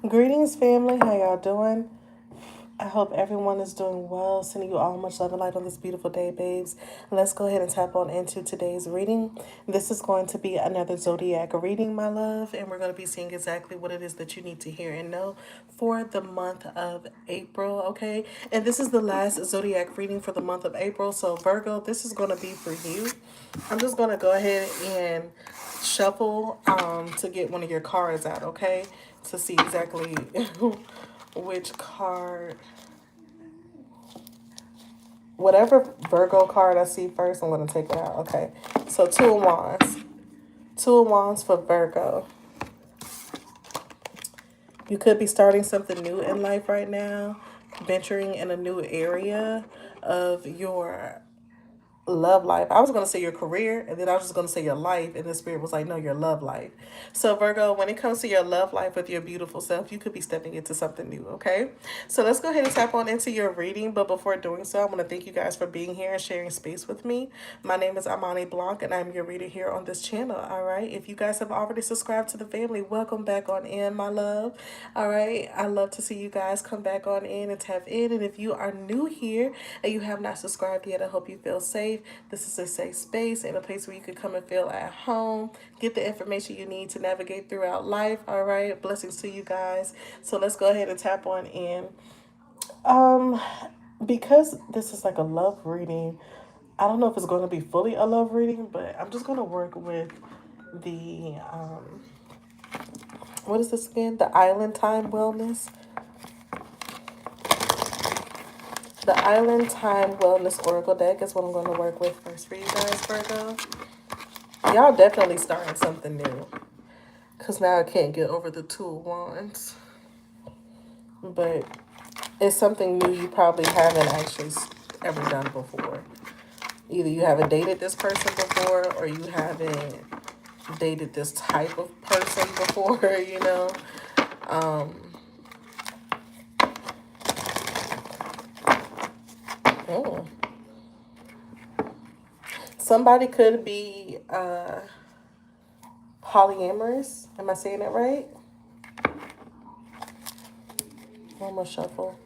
Greetings, family. How y'all doing? I hope everyone is doing well. Sending you all much love and light on this beautiful day, babes. Let's go ahead and tap on into today's reading. This is going to be another zodiac reading, my love, and we're going to be seeing exactly what it is that you need to hear and know for the month of April, okay? And this is the last zodiac reading for the month of April. So, Virgo, this is going to be for you. I'm just going to go ahead and shuffle to get one of your cards out, okay? To see exactly which card, whatever Virgo card I see first, I'm going to take it out. Okay, so Two of Wands. Two of Wands for Virgo. You could be starting something new in life right now, venturing in a new area of your love life. I was going to say your career, and then I was just going to say your life, and the spirit was like, no, your love life. So, Virgo, when it comes to your love life with your beautiful self, you could be stepping into something new, okay? So, let's go ahead and tap on into your reading. But before doing so, I want to thank you guys for being here and sharing space with me. My name is Amani Blanc, and I'm your reader here on this channel, all right? If you guys have already subscribed to the family, welcome back on in, my love, all right? I love to see you guys come back on in and tap in. And if you are new here and you have not subscribed yet, I hope you feel safe. This is a safe space and a place where you can come and feel at home, get the information you need to navigate throughout life, all right? Blessings to you guys. So let's go ahead and tap on in. Um, because this is like a love reading, I don't know if it's going to be fully a love reading, but I'm just going to work with the, what is this again? The Island Time Wellness. The Island Time Wellness Oracle deck is what I'm going to work with first for you guys, Virgo. Y'all definitely starting something new. Because now I can't get over the Two of Wands. But it's something new you probably haven't actually ever done before. Either you haven't dated this person before, or you haven't dated this type of person before, you know. Oh. Somebody could be polyamorous. Am I saying that right? One more shuffle.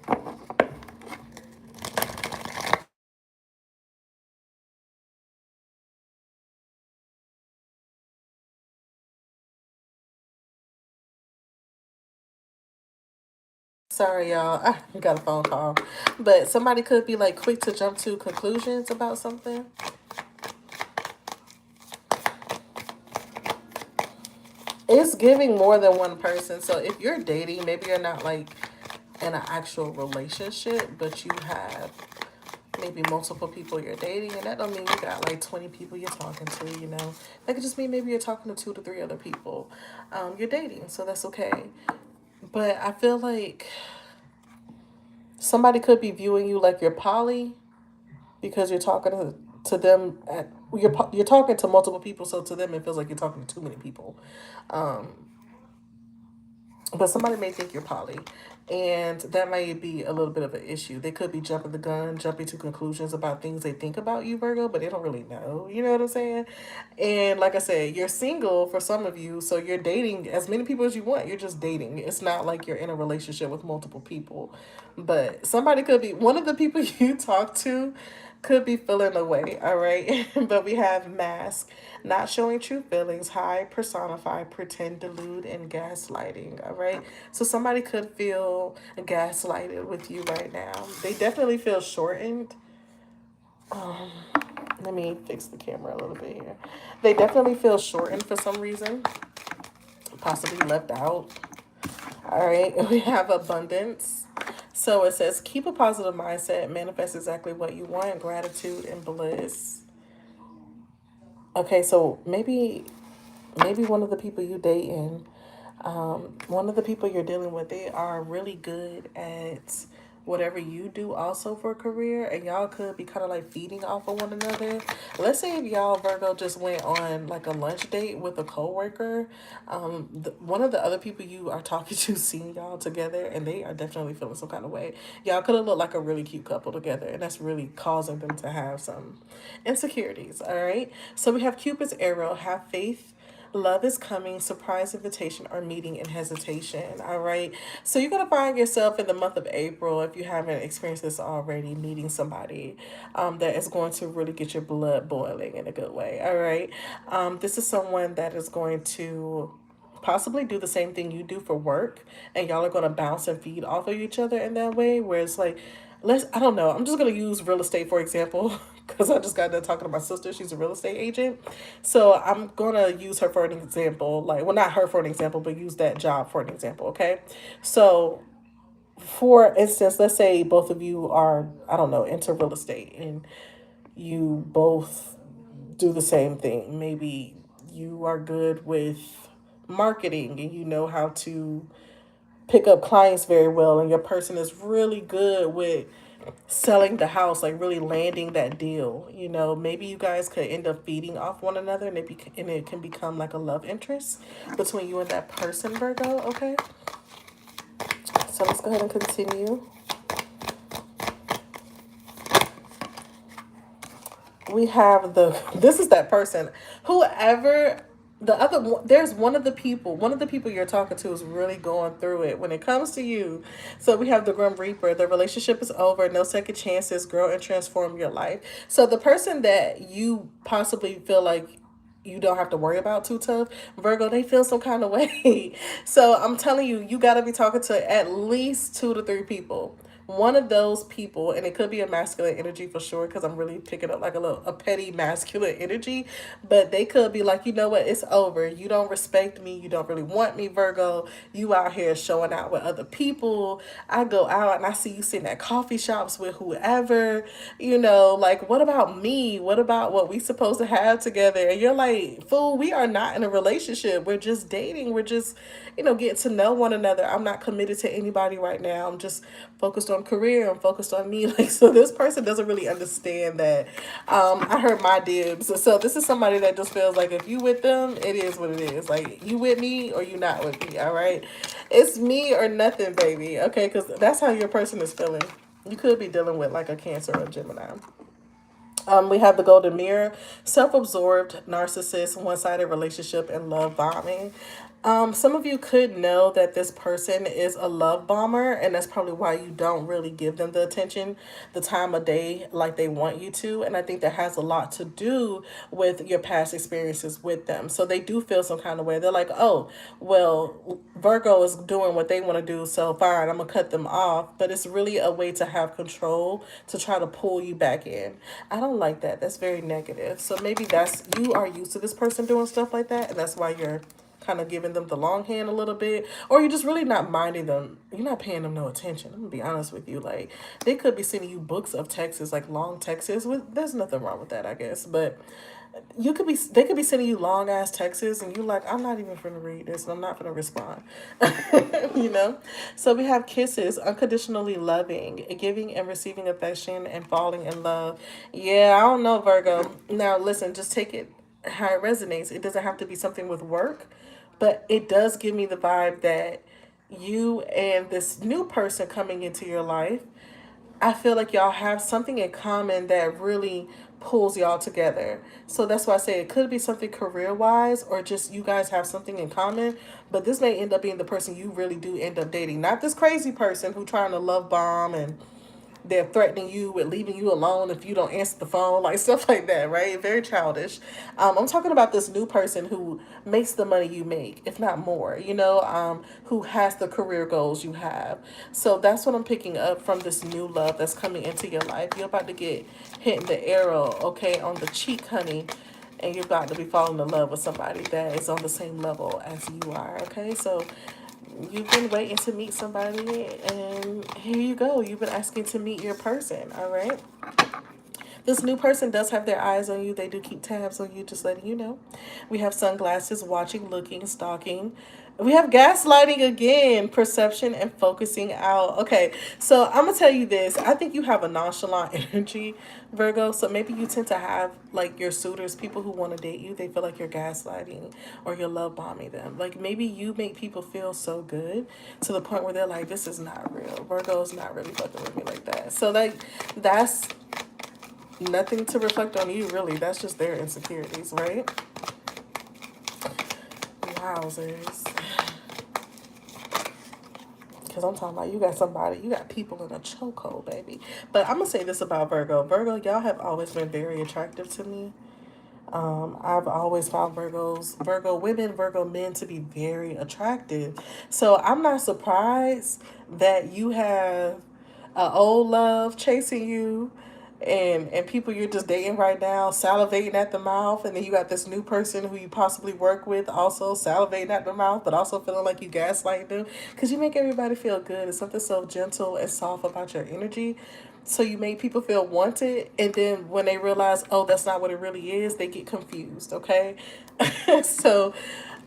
Sorry, y'all. I got a phone call. But somebody could be like quick to jump to conclusions about something. It's giving more than one person. So if you're dating, maybe you're not like in an actual relationship, but you have maybe multiple people you're dating, and that don't mean you got like 20 people you're talking to, you know. That could just mean maybe you're talking to 2 to 3 other people you're dating, so that's okay. But I feel like somebody could be viewing you like you're poly because you're talking to them at you're talking to multiple people, so to them it feels like you're talking to too many people. But somebody may think you're poly, and that may be a little bit of an issue. They could be jumping the gun, jumping to conclusions about things they think about you, Virgo, but they don't really know. You know what I'm saying? And like I said, you're single for some of you, so you're dating as many people as you want. You're just dating. It's not like you're in a relationship with multiple people. But somebody could be one of the people you talk to could be feeling away, all right? But we have mask, not showing true feelings, hide, personify, pretend, delude, and gaslighting, all right? So somebody could feel gaslighted with you right now. They definitely feel shortened. Let me fix the camera a little bit here. They definitely feel shortened for some reason, possibly left out. All right, we have abundance. So it says, keep a positive mindset, manifest exactly what you want, gratitude and bliss. Okay, so maybe one of the people you dating, one of the people you're dealing with, they are really good at whatever you do also for a career, and y'all could be kind of like feeding off of one another. Let's say if y'all, Virgo, just went on like a lunch date with a coworker, one of the other people you are talking to seeing y'all together, and they are definitely feeling some kind of way. Y'all could have looked like a really cute couple together, and that's really causing them to have some insecurities. All right, so we have Cupid's arrow, have faith, Love is coming, surprise invitation, or meeting and hesitation. All right. So you're going to find yourself in the month of April, if you haven't experienced this already, meeting somebody that is going to really get your blood boiling in a good way. All right. This is someone that is going to possibly do the same thing you do for work, and y'all are going to bounce and feed off of each other in that way, where it's like, I don't know, I'm just going to use real estate for example, because I just got done talking to my sister. She's a real estate agent, so I'm going to use her for an example, like, well, not her for an example, but use that job for an example. Okay, so for instance, let's say both of you are, I don't know, into real estate, and you both do the same thing. Maybe you are good with marketing and you know how to pick up clients very well, and your person is really good with selling the house, like really landing that deal. Maybe you guys could end up feeding off one another, and it can become like a love interest between you and that person, Virgo. Okay, so let's go ahead and continue. We have this is that person, whoever the other one. There's one of the people you're talking to is really going through it when it comes to you. So we have the Grim Reaper. The relationship is over, no second chances, grow and transform your life. So the person that you possibly feel like you don't have to worry about too tough, Virgo, they feel some kind of way. So I'm telling you, you got to be talking to at least 2 to 3 people. One of those people, and it could be a masculine energy for sure, because I'm really picking up like a petty masculine energy, but they could be like, you know what, it's over. You don't respect me. You don't really want me, Virgo. You out here showing out with other people. I go out and I see you sitting at coffee shops with whoever, like, what about me? What about what we supposed to have together? And you're like, fool, we are not in a relationship. We're just dating. We're just, getting to know one another. I'm not committed to anybody right now. I'm just focused on career. I'm focused on me. Like, so this person doesn't really understand that. I heard my dibs. So this is somebody that just feels like if you with them, it is what it is. Like, you with me or you not with me. All right. It's me or nothing, baby. Okay. Because that's how your person is feeling. You could be dealing with like a Cancer or a Gemini. We have the Golden Mirror, self-absorbed, narcissist, one-sided relationship, and love bombing. Some of you could know that this person is a love bomber, and that's probably why you don't really give them the attention, the time of day like they want you to. And I think that has a lot to do with your past experiences with them. So they do feel some kind of way. They're like, oh, well, Virgo is doing what they want to do, so fine, I'm going to cut them off. But it's really a way to have control, to try to pull you back in. I don't like that. That's very negative. So maybe you are used to this person doing stuff like that, and that's why you're kind of giving them the long hand a little bit, or you're just really not minding them. You're not paying them no attention. I'm gonna be honest with you. Like, they could be sending you books of texts, like long texts. There's nothing wrong with that, I guess. But they could be sending you long ass texts, and you like, I'm not even gonna read this, and I'm not gonna respond. you know. So we have kisses, unconditionally loving, giving and receiving affection, and falling in love. Yeah, I don't know, Virgo. Now listen, just take it how it resonates. It doesn't have to be something with work, but it does give me the vibe that you and this new person coming into your life, I feel like y'all have something in common that really pulls y'all together. So that's why I say it could be something career wise, or just you guys have something in common. But this may end up being the person you really do end up dating, not this crazy person who trying to love bomb and they're threatening you with leaving you alone if you don't answer the phone, like stuff like that, right? Very childish. I'm talking about this new person who makes the money you make, if not more, who has the career goals you have. So that's what I'm picking up from this new love that's coming into your life. You're about to get hit in the arrow, okay, on the cheek, honey. And you're about to be falling in love with somebody that is on the same level as you are, okay? So you've been waiting to meet somebody, and here you go. You've been asking to meet your person, all right? This new person does have their eyes on you. They do keep tabs on you, just letting you know. We have sunglasses, watching, looking, stalking. We have gaslighting again, perception, and focusing out. Okay, so I'm going to tell you this. I think you have a nonchalant energy, Virgo. So maybe you tend to have, like, your suitors, people who want to date you, they feel like you're gaslighting or you're love bombing them. Like, maybe you make people feel so good to the point where they're like, this is not real. Virgo's not really fucking with me like that. So, like, that's nothing to reflect on you, really. That's just their insecurities, right? Wowzers. Because I'm talking about you got somebody, you got people in a chokehold, baby. But I'm going to say this about Virgo. Virgo, y'all have always been very attractive to me. I've always found Virgo women, Virgo men to be very attractive. So I'm not surprised that you have an old love chasing you, and people you're just dating right now salivating at the mouth, and then you got this new person who you possibly work with also salivating at the mouth, but also feeling like you gaslight them because you make everybody feel good. It's something so gentle and soft about your energy. So you make people feel wanted, and then when they realize, oh, that's not what it really is, they get confused. Okay, so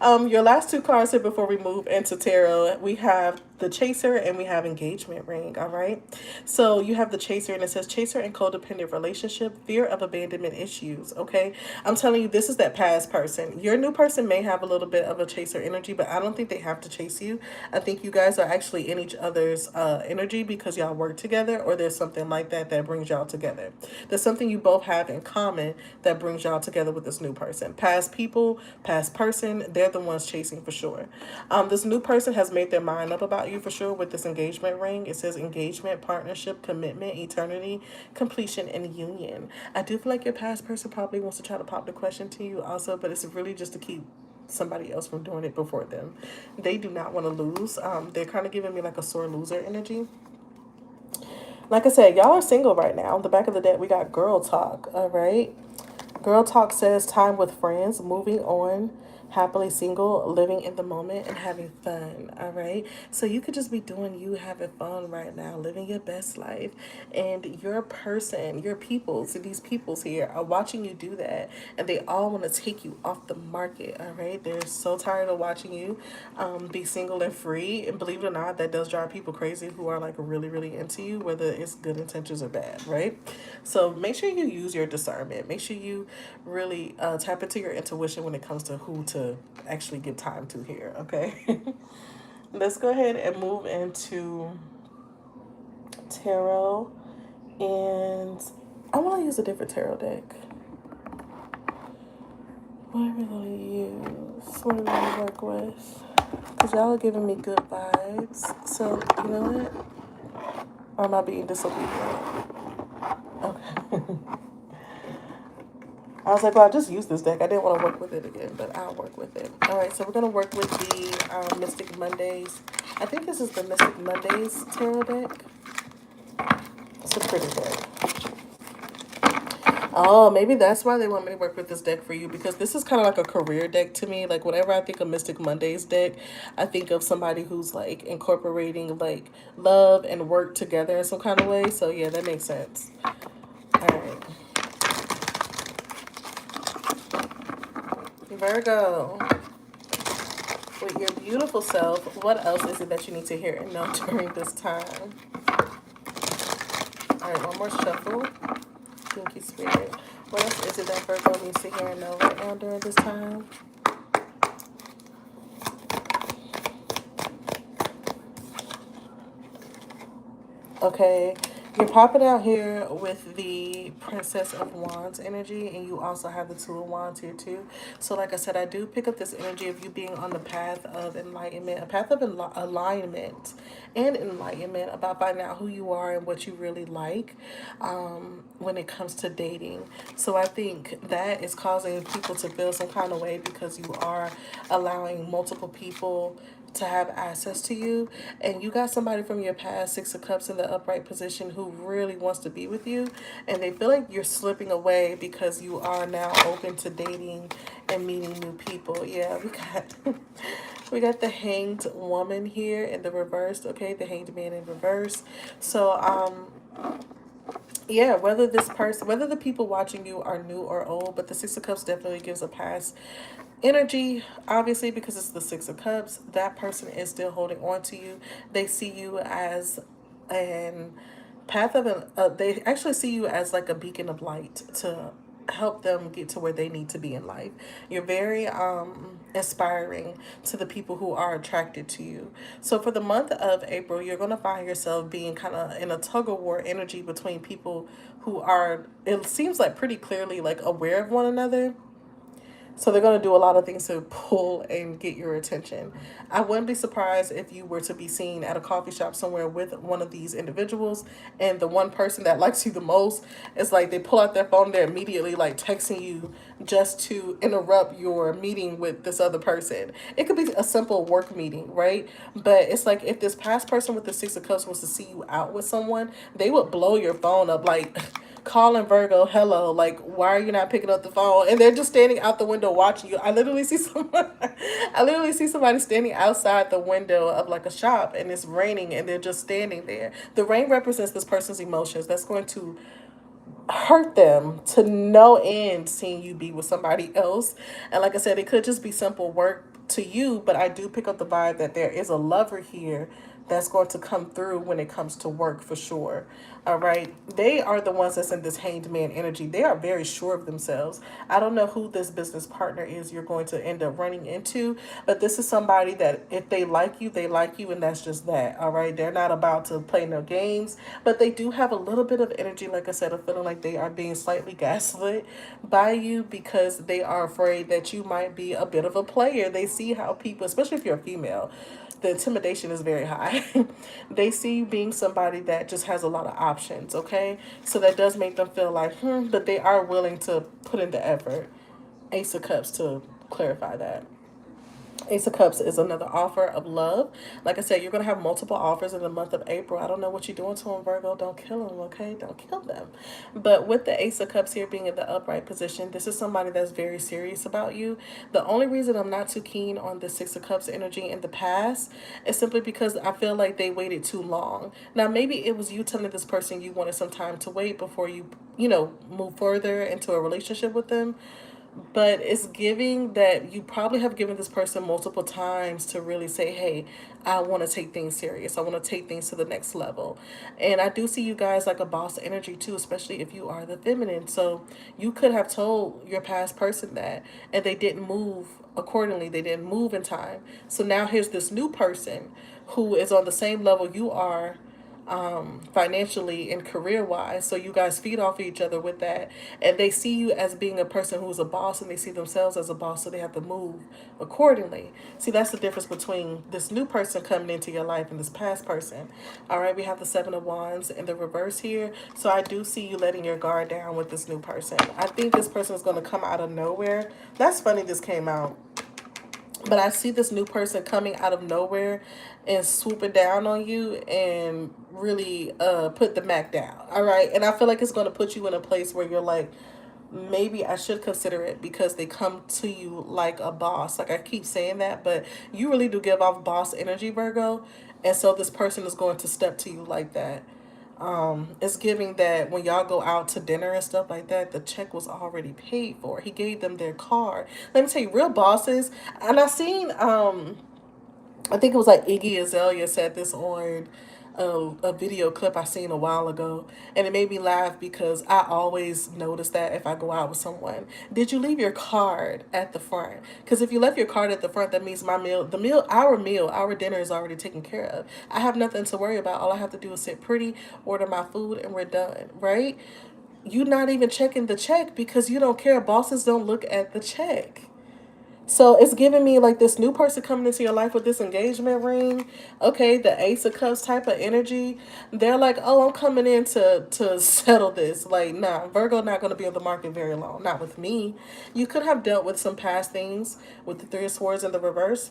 your last two cards here before we move into tarot, we have the Chaser and we have Engagement Ring. All right. So you have the Chaser and it says Chaser and codependent relationship, fear of abandonment issues. Okay. I'm telling you, this is that past person. Your new person may have a little bit of a Chaser energy, but I don't think they have to chase you. I think you guys are actually in each other's energy because y'all work together, or there's something like that that brings y'all together. There's something you both have in common that brings y'all together with this new person. Past people, past person, they're the ones chasing for sure. This new person has made their mind up about you for sure with this engagement ring. It says engagement, partnership, commitment, eternity, completion, and union. I do feel like your past person probably wants to try to pop the question to you also, but it's really just to keep somebody else from doing it before them. They do not want to lose. They're kind of giving me like a sore loser energy. Like I said, y'all are single right now. On the back of the deck, we got girl talk. All right. Girl talk says time with friends, moving on, happily single, living in the moment, and having fun. All right. So you could just be doing you, having fun right now, living your best life. And your person, your peoples, these peoples here are watching you do that. And they all want to take you off the market. All right. They're so tired of watching you be single and free. And believe it or not, that does drive people crazy who are like really, really into you, whether it's good intentions or bad. Right. So make sure you use your discernment. Make sure you really tap into your intuition when it comes to who to actually give time to here, okay? Let's go ahead and move into tarot. And I want to use a different tarot deck. What are we going to use? What are we going to work with? Because y'all are giving me good vibes. So, you know what? Or am I being disobedient? Okay. I was like, well, I just used this deck. I didn't want to work with it again, but I'll work with it. All right, so we're going to work with the Mystic Mondays. I think this is the Mystic Mondays tarot deck. It's a pretty deck. Oh, maybe that's why they want me to work with this deck for you, because this is kind of like a career deck to me. Like, whenever I think of Mystic Mondays deck, I think of somebody who's like incorporating like love and work together in some kind of way. So yeah, that makes sense. All right. Virgo, with your beautiful self, what else is it that you need to hear and know during this time? All right, one more shuffle. Thank you, Spirit. What else is it that Virgo needs to hear and know right now during this time? Okay, you're popping out here with the Princess of Wands energy, and you also have the Two of Wands here too. So like I said, I do pick up this energy of you being on the path of enlightenment, a path of alignment and enlightenment about finding out who you are and what you really like when it comes to dating. So I think that is causing people to feel some kind of way because you are allowing multiple people to have access to you, and you got somebody from your past, Six of Cups in the upright position, who really wants to be with you, and they feel like you're slipping away because you are now open to dating and meeting new people. Yeah, we got the Hanged Woman here in the reverse. Okay, the Hanged Man in reverse. So yeah, whether the people watching you are new or old, but the Six of Cups definitely gives a past energy, obviously, because it's the Six of Cups. That person is still holding on to you. They see you as an path of they actually see you as like a beacon of light to help them get to where they need to be in life. You're very inspiring to the people who are attracted to you. So for the month of April, you're going to find yourself being kind of in a tug of war energy between people who are, it seems like pretty clearly like aware of one another, So they're going to do a lot of things to pull and get your attention. I wouldn't be surprised if you were to be seen at a coffee shop somewhere with one of these individuals, and the one person that likes you the most is like they pull out their phone, they're immediately like texting you just to interrupt your meeting with this other person. It could be a simple work meeting, right? But it's like if this past person with the Six of Cups was to see you out with someone, they would blow your phone up like calling Virgo, hello, like, why are you not picking up the phone? And they're just standing out the window watching you. I literally see someone, I literally see somebody standing outside the window of like a shop, and it's raining, and they're just standing there. The rain represents this person's emotions. That's going to hurt them to no end seeing you be with somebody else. And like I said, it could just be simple work to you, but I do pick up the vibe that there is a lover here that's going to come through when it comes to work for sure. All right. They are the ones that's in this hanged man energy. They are very sure of themselves. I don't know who this business partner is you're going to end up running into, but this is somebody that if they like you, and that's just that. All right. They're not about to play no games, but they do have a little bit of energy. Like I said, of feeling like they are being slightly gaslit by you because they are afraid that you might be a bit of a player. They see how people, especially if you're a female, the intimidation is very high. They see you being somebody that just has a lot of options, okay? So that does make them feel like, but they are willing to put in the effort. Ace of Cups to clarify that. Ace of Cups is another offer of love. Like I said, you're going to have multiple offers in the month of April. I don't know what you're doing to them, Virgo. Don't kill them, okay? Don't kill them. But with the Ace of Cups here being in the upright position, this is somebody that's very serious about you. The only reason I'm not too keen on the Six of Cups energy in the past is simply because I feel like they waited too long. Now, maybe it was you telling this person you wanted some time to wait before you move further into a relationship with them, but it's giving that you probably have given this person multiple times to really say, hey, I want to take things serious. I want to take things to the next level. And I do see you guys like a boss energy too, especially if you are the feminine. So you could have told your past person that, and they didn't move accordingly. They didn't move in time. So now here's this new person who is on the same level you are, financially and career wise. So you guys feed off each other with that. And they see you as being a person who's a boss, and they see themselves as a boss. So they have to move accordingly. See, that's the difference between this new person coming into your life and this past person. All right. We have the Seven of Wands in the reverse here. So I do see you letting your guard down with this new person. I think this person is going to come out of nowhere. That's funny. This came out. But I see this new person coming out of nowhere and swooping down on you and really put the Mac down. All right. And I feel like it's going to put you in a place where you're like, maybe I should consider it, because they come to you like a boss. Like I keep saying that, but you really do give off boss energy, Virgo. And so this person is going to step to you like that. It's giving that when y'all go out to dinner and stuff like that, the check was already paid for. He gave them their card. Let me tell you, real bosses. And I seen I think it was like Iggy Azalea said this on a video clip I seen a while ago, and it made me laugh because I always notice that if I go out with someone, did you leave your card at the front? Because if you left your card at the front, that means our dinner is already taken care of. I have nothing to worry about. All I have to do is sit pretty, order my food, and we're done, right? You not even checking the check because you don't care. Bosses don't look at the check. So it's giving me like this new person coming into your life with this engagement ring. Okay, the Ace of Cups type of energy. They're like, oh, I'm coming in to settle this. Like, nah, Virgo not going to be on the market very long. Not with me. You could have dealt with some past things with the Three of Swords in the reverse.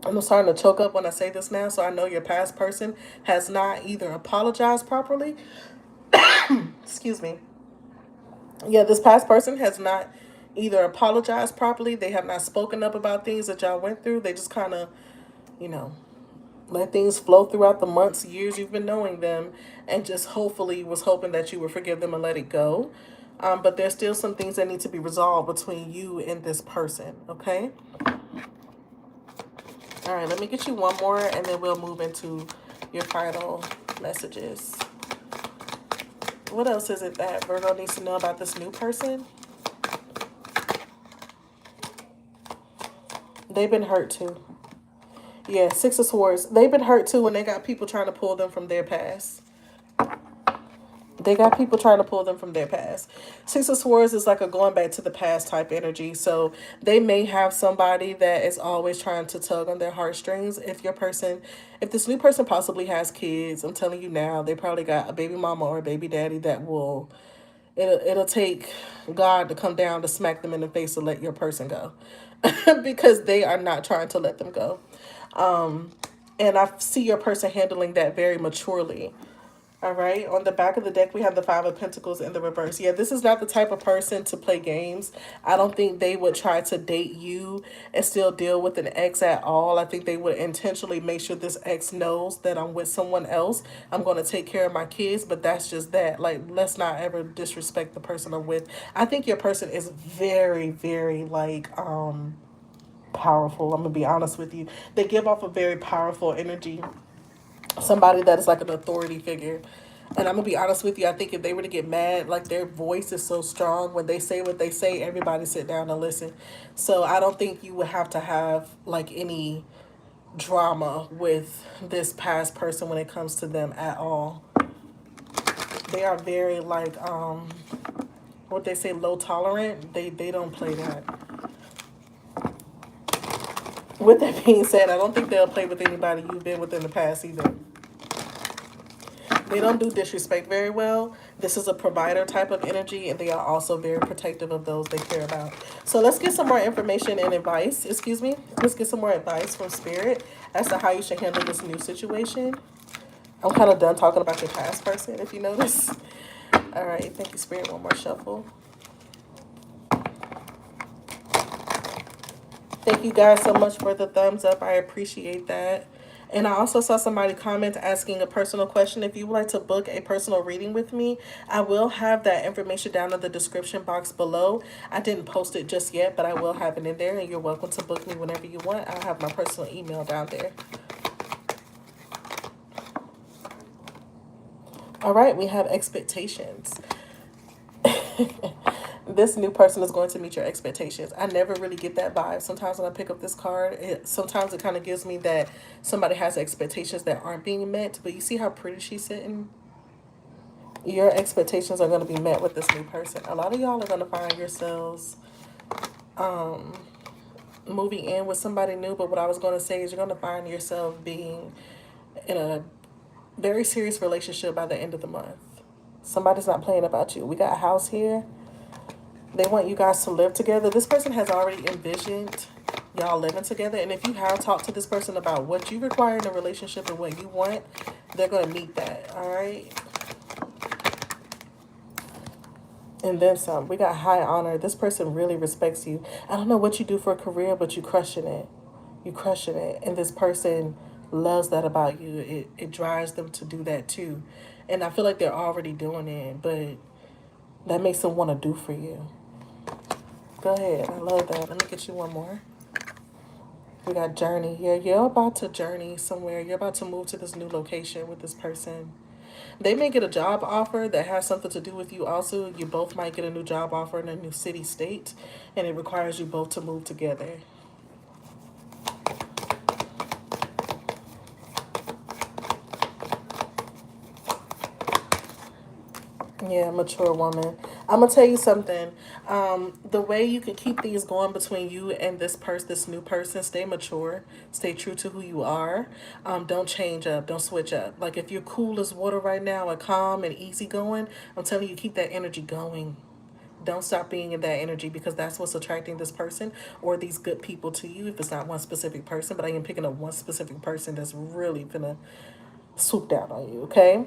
I'm starting to choke up when I say this now, so I know your past person has not either apologized properly. Excuse me. Yeah, this past person has not either apologized properly. They have not spoken up about things that y'all went through. They just kind of, you know, let things flow throughout the months, years you've been knowing them, and just hopefully was hoping that you would forgive them and let it go. But there's still some things that need to be resolved between you and this person, okay? All right, let me get you one more, and then we'll move into your final messages. What else is it that Virgo needs to know about this new person? They've been hurt too. Yeah, Six of Swords. They've been hurt too, and they got people trying to pull them from their past. They got people trying to pull them from their past. Six of Swords is like a going back to the past type energy. So they may have somebody that is always trying to tug on their heartstrings. If this new person possibly has kids, I'm telling you now, they probably got a baby mama or a baby daddy that will. It'll take God to come down to smack them in the face to let your person go, because they are not trying to let them go. And I see your person handling that very maturely. All right. On the back of the deck, we have the Five of Pentacles in the reverse. Yeah, this is not the type of person to play games. I don't think they would try to date you and still deal with an ex at all. I think they would intentionally make sure this ex knows that I'm with someone else. I'm going to take care of my kids, but that's just that. Like, let's not ever disrespect the person I'm with. I think your person is very, very, like, powerful. I'm going to be honest with you. They give off a very powerful energy, somebody that is like an authority figure. And I'm gonna be honest with you, I think if they were to get mad, like their voice is so strong when they say what they say, everybody sit down and listen. So I don't think you would have to have like any drama with this past person when it comes to them at all. They are very like what they say, low tolerant. They don't play that. With that being said, I don't think they'll play with anybody you've been with in the past either. They don't do disrespect very well. This is a provider type of energy, and they are also very protective of those they care about. So let's get some more information and advice. Excuse me. Let's get some more advice from Spirit as to how you should handle this new situation. I'm kind of done talking about your past person, if you notice. All right. Thank you, Spirit. One more shuffle. Thank you guys so much for the thumbs up. I appreciate that. And I also saw somebody comment asking a personal question. If you would like to book a personal reading with me, I will have that information down in the description box below. I didn't post it just yet, but I will have it in there, and you're welcome to book me whenever you want. I'll have my personal email down there. All right, we have expectations. This new person is going to meet your expectations. I never really get that vibe. Sometimes when I pick up this card, sometimes it kind of gives me that somebody has expectations that aren't being met. But you see how pretty she's sitting? Your expectations are going to be met with this new person. A lot of y'all are going to find yourselves moving in with somebody new. But what I was going to say is you're going to find yourself being in a very serious relationship by the end of the month. Somebody's not playing about you. We got a house here. They want you guys to live together. This person has already envisioned y'all living together. And if you have talked to this person about what you require in a relationship and what you want, they're going to meet that. All right. And then some. We got high honor. This person really respects you. I don't know what you do for a career, but you crushing it. You crushing it. And this person loves that about you. It drives them to do that too. And I feel like they're already doing it, but that makes them want to do for you. Go ahead. I love that. Let me get you one more. We got journey. Yeah, you're about to journey somewhere. You're about to move to this new location with this person. They may get a job offer that has something to do with you also. You both might get a new job offer in a new city, state, and it requires you both to move together. Yeah, mature woman. I'm gonna tell you something. The way you can keep things going between you and this new person, stay mature, stay true to who you are. Don't change up, don't switch up. Like if you're cool as water right now and calm and easygoing, I'm telling you, keep that energy going. Don't stop being in that energy, because that's what's attracting this person or these good people to you. If it's not one specific person, but I am picking up one specific person that's really gonna swoop down on you, okay?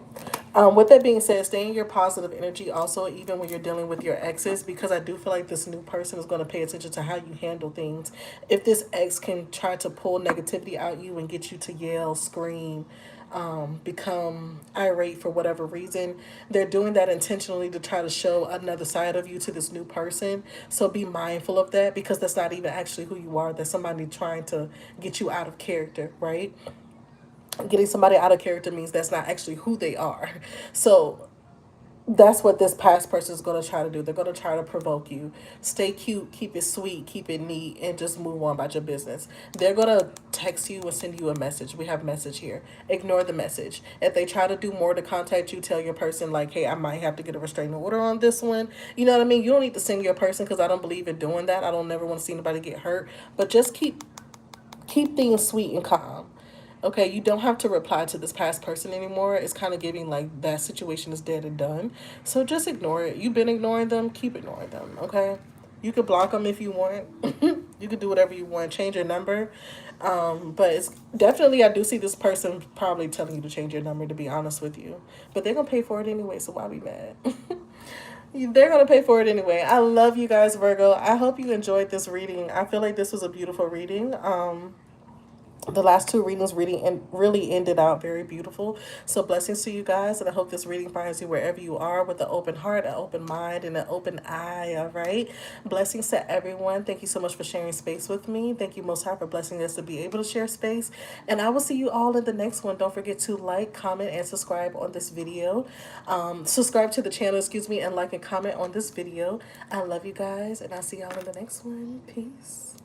With that being said, stay in your positive energy also, even when you're dealing with your exes, because I do feel like this new person is going to pay attention to how you handle things. If this ex can try to pull negativity out you and get you to yell, scream, become irate for whatever reason, they're doing that intentionally to try to show another side of you to this new person. So be mindful of that, because that's not even actually who you are. That's somebody trying to get you out of character, right? Getting somebody out of character means that's not actually who they are. So That's what this past person is going to try to do. They're going to try to provoke you. Stay cute, keep it sweet, keep it neat, and just move on about your business. They're going to text you and send you a message. We have message here. Ignore the message. If they try to do more to contact you, tell your person, like, hey, I might have to get a restraining order on this one. You know what I mean? You don't need to send your person, because I don't believe in doing that. I don't never want to see anybody get hurt. But just keep things sweet and calm. Okay, you don't have to reply to this past person anymore. It's kind of giving like that situation is dead and done. So just ignore it. You've been ignoring them, keep ignoring them, okay? You could block them if you want. You could do whatever you want, change your number. But it's definitely, I do see this person probably telling you to change your number, to be honest with you. But they're going to pay for it anyway, so why be mad? They're going to pay for it anyway. I love you guys, Virgo. I hope you enjoyed this reading. I feel like this was a beautiful reading. The last two readings really ended out very beautiful. So blessings to you guys, and I hope this reading finds you wherever you are, with an open heart, an open mind, and an open eye. All right, blessings to everyone. Thank you so much for sharing space with me. Thank you, Most High, for blessing us to be able to share space, and I will see you all in the next one. Don't forget to like, comment, and subscribe on this video. Subscribe to the channel, excuse me, and like and comment on this video. I love you guys, and I'll see y'all in the next one. Peace.